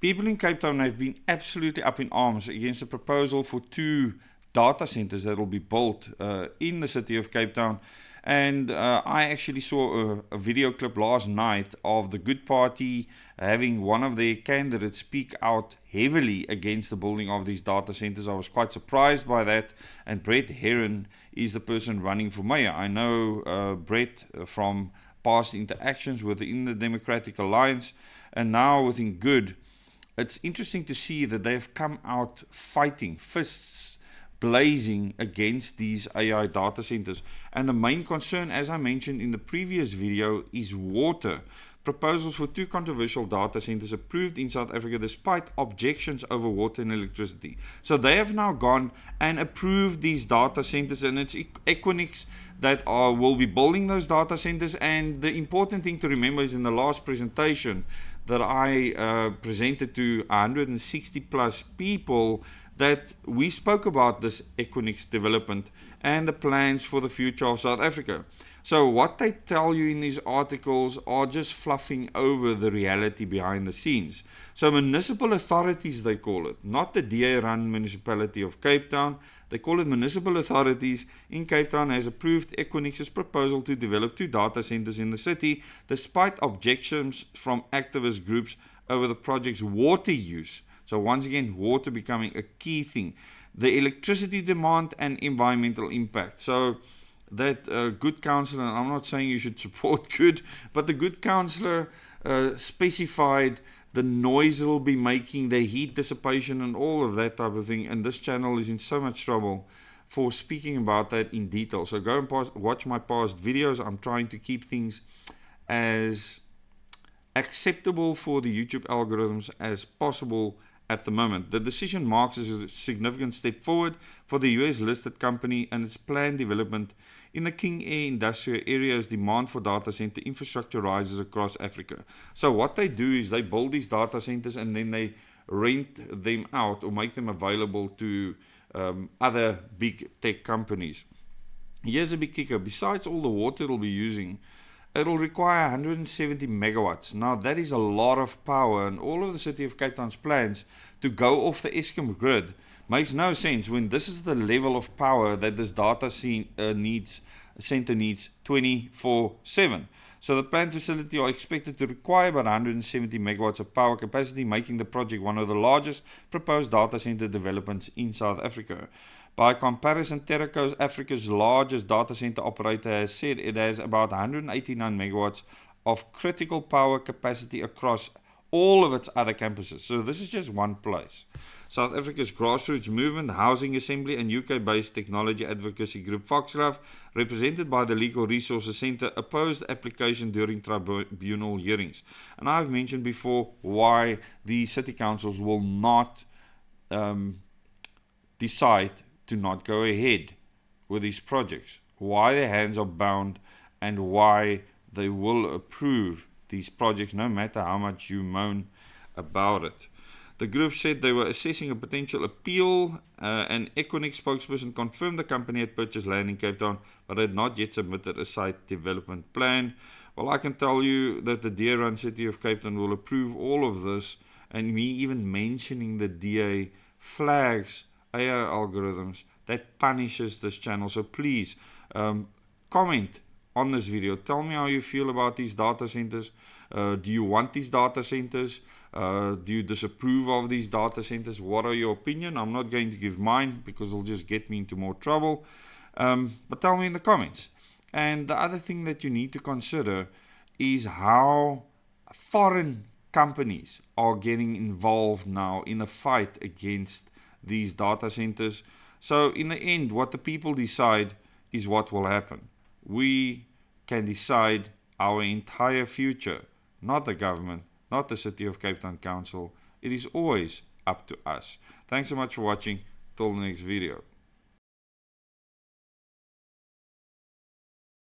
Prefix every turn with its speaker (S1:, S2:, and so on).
S1: People in Cape Town have been absolutely up in arms against the proposal for 2 data centers that will be built in the city of Cape Town. And I actually saw a video clip last night of the Good Party having one of their candidates speak out heavily against the building of these data centers. I was quite surprised by that. And Brett Herron is the person running for mayor. I know Brett from past interactions within the Democratic Alliance, and now within Good. It's interesting to see that they've come out fighting, fists blazing against these AI data centers. And the main concern, as I mentioned in the previous video, is water. Proposals for 2 controversial data centers approved in South Africa despite objections over water and electricity. So they have now gone and approved these data centers, and it's Equinix that will be building those data centers. And the important thing to remember is in the last presentation that I presented to 160 plus people, that we spoke about this Equinix development and the plans for the future of South Africa. So what they tell you in these articles are just fluffing over the reality behind the scenes. So municipal authorities, they call it, not the DA-run municipality of Cape Town. They call it municipal authorities in Cape Town has approved Equinix's proposal to develop 2 data centers in the city, despite objections from activist groups over the project's water use. So once again, water becoming a key thing. The electricity demand and environmental impact. So that Good councillor, and I'm not saying you should support Good, but the Good councillor specified the noise it'll be making, the heat dissipation and all of that type of thing. And this channel is in so much trouble for speaking about that in detail. So go and watch my past videos. I'm trying to keep things as acceptable for the YouTube algorithms as possible at the moment. The decision marks a significant step forward for the US listed company and its planned development in the King Air industrial area as demand for data center infrastructure rises across Africa. So what they do is they build these data centers and then they rent them out or make them available to other big tech companies. Here's a big kicker. Besides all the water it'll be using, it'll require 170 megawatts. Now that is a lot of power, and all of the City of Cape Town's plans to go off the Eskom grid makes no sense when this is the level of power that this data center needs 24/7. So the planned facility are expected to require about 170 megawatts of power capacity, making the project one of the largest proposed data center developments in South Africa. By comparison, Terraco, Africa's largest data center operator, has said it has about 189 megawatts of critical power capacity across all of its other campuses. So this is just one place. South Africa's grassroots movement, Housing Assembly, and UK-based technology advocacy group Foxglove, represented by the Legal Resources Centre, opposed the application during tribunal hearings. And I've mentioned before why the city councils will not decide to not go ahead with these projects, why their hands are bound, and why they will approve these projects no matter how much you moan about it. The group said they were assessing a potential appeal. An Equinix spokesperson confirmed the company had purchased land in Cape Town but had not yet submitted a site development plan. Well, I can tell you that the DA-run City of Cape Town will approve all of this, and me even mentioning the DA flags AI algorithms that punishes this channel. So please comment on this video. Tell me how you feel about these data centers. Do you want these data centers? Do you disapprove of these data centers? What are your opinion? I'm not going to give mine because it'll just get me into more trouble. But tell me in the comments. And the other thing that you need to consider is how foreign companies are getting involved now in the fight against these data centers. So in the end, what the people decide is what will happen. We can decide our entire future, not the government, not the City of Cape Town Council. It is always up to us. Thanks so much for watching. Till the next video.